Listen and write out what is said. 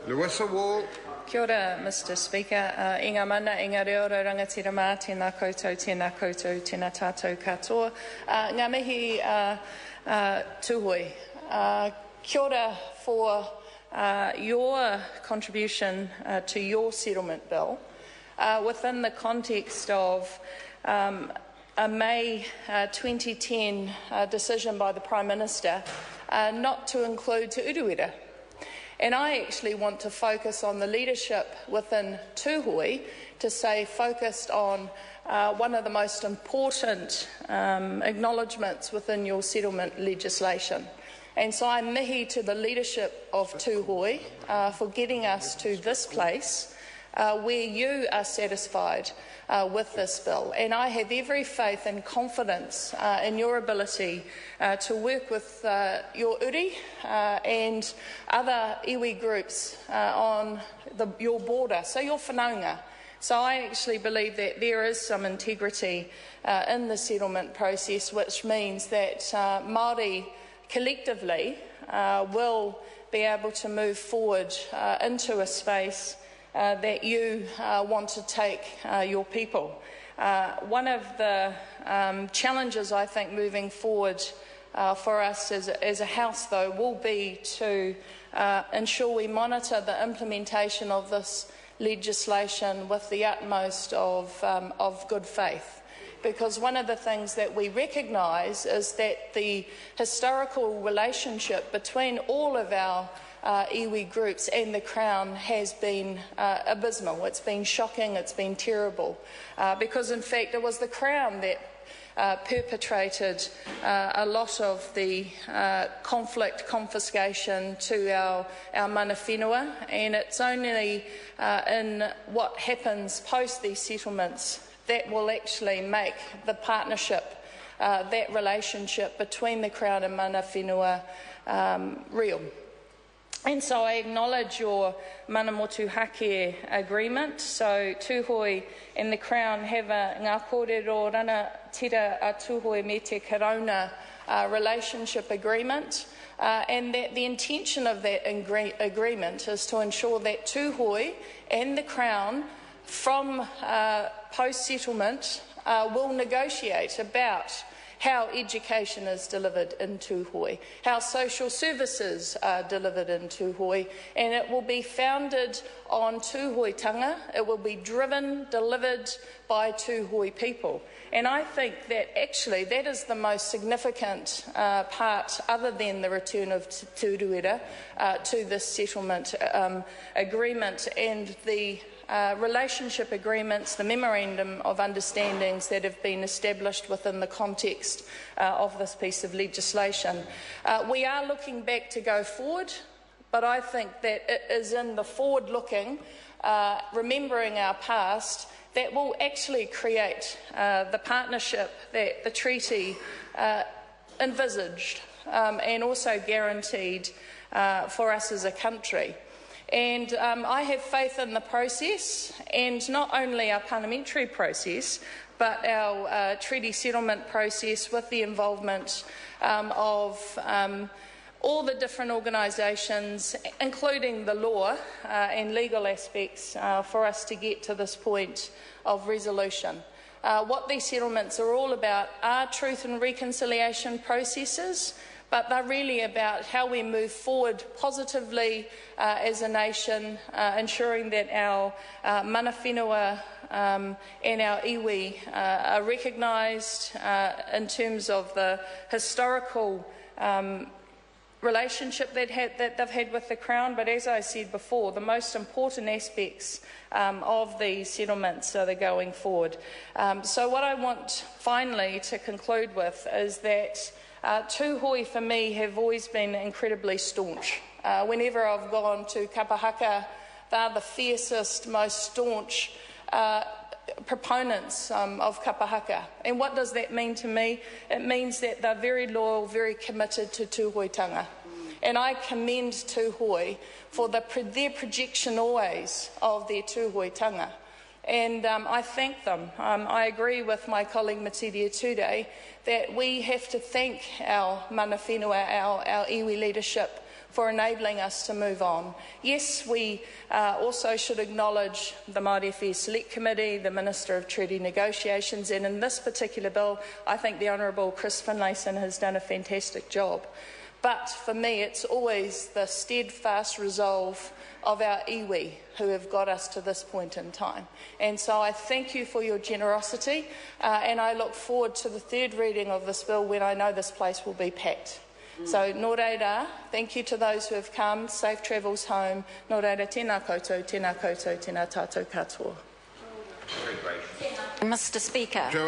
Lewis Wall. Kia ora, Mr Speaker. I ngā mana, i ngā reo rangatira mā, tēnā koutou, tēnā tātou katoa. Ngā mihi Tuhoe. Kia ora for your contribution to your settlement bill within the context of a May 2010 decision by the Prime Minister not to include Te Uruwera. And I actually want to focus on the leadership within Tuhoe to say focused on one of the most important acknowledgements within your settlement legislation. And so I mihi to the leadership of Tuhoe for getting us to this place where you are satisfied with this bill. And I have every faith and confidence in your ability to work with your uri and other iwi groups on your border, so your whanaunga. So I actually believe that there is some integrity in the settlement process, which means that Māori collectively will be able to move forward into a space that you want to take your people. One of the challenges, I think, moving forward for us as a House, though, will be to ensure we monitor the implementation of this legislation with the utmost of good faith. Because one of the things that we recognise is that the historical relationship between all of our iwi groups and the Crown has been abysmal. It's been shocking, it's been terrible, because in fact it was the Crown that perpetrated a lot of the conflict confiscation to our mana whenua, and it's only in what happens post these settlements that will actually make the partnership, that relationship between the Crown and mana whenua real. And so I acknowledge your mana motuhake agreement. So Tuhoe and the Crown have a ngā kōrero rana tira a Tuhoe me te karauna relationship agreement. And that the intention of that agreement is to ensure that Tuhoe and the Crown from post-settlement will negotiate about how education is delivered in Tuhoe, how social services are delivered in Tuhoe, and it will be founded on Tuhoetanga. It will be delivered by Tuhoe people. And I think that actually that is the most significant part, other than the return of Te Uruwera, to this settlement agreement and the relationship agreements, the memorandum of understandings that have been established within the context of this piece of legislation. We are looking back to go forward, but I think that it is in the forward-looking, remembering our past, that will actually create the partnership that the treaty envisaged and also guaranteed for us as a country. And I have faith in the process, and not only our parliamentary process, but our treaty settlement process with the involvement of all the different organisations, including the law and legal aspects, for us to get to this point of resolution. What these settlements are all about are truth and reconciliation processes, but they're really about how we move forward positively as a nation, ensuring that our mana whenua and our iwi are recognised in terms of the historical relationship that they've had with the Crown. But as I said before, the most important aspects of these settlements are the going forward. So what I want finally to conclude with is that Tuhoe for me have always been incredibly staunch. Whenever I've gone to Kapahaka, they're the fiercest, most staunch proponents of Kapahaka. And what does that mean to me? It means that they're very loyal, very committed to Tuhoetanga. And I commend Tuhoe for their projection always of their Tuhoetanga. And I thank them. I agree with my colleague Matiria-Tuhoe that we have to thank our mana whenua, our iwi leadership, for enabling us to move on. Yes, we also should acknowledge the Māori Affairs Select Committee, the Minister of Treaty Negotiations, and in this particular bill, I think the Honourable Chris Finlayson has done a fantastic job. But for me, it's always the steadfast resolve of our iwi who have got us to this point in time. And so I thank you for your generosity, and I look forward to the third reading of this bill when I know this place will be packed. So, nō reira, thank you to those who have come, safe travels home. Nō reira, tēnā koutou, tēnā koutou, tēnā tātou katoa. Mr. Speaker.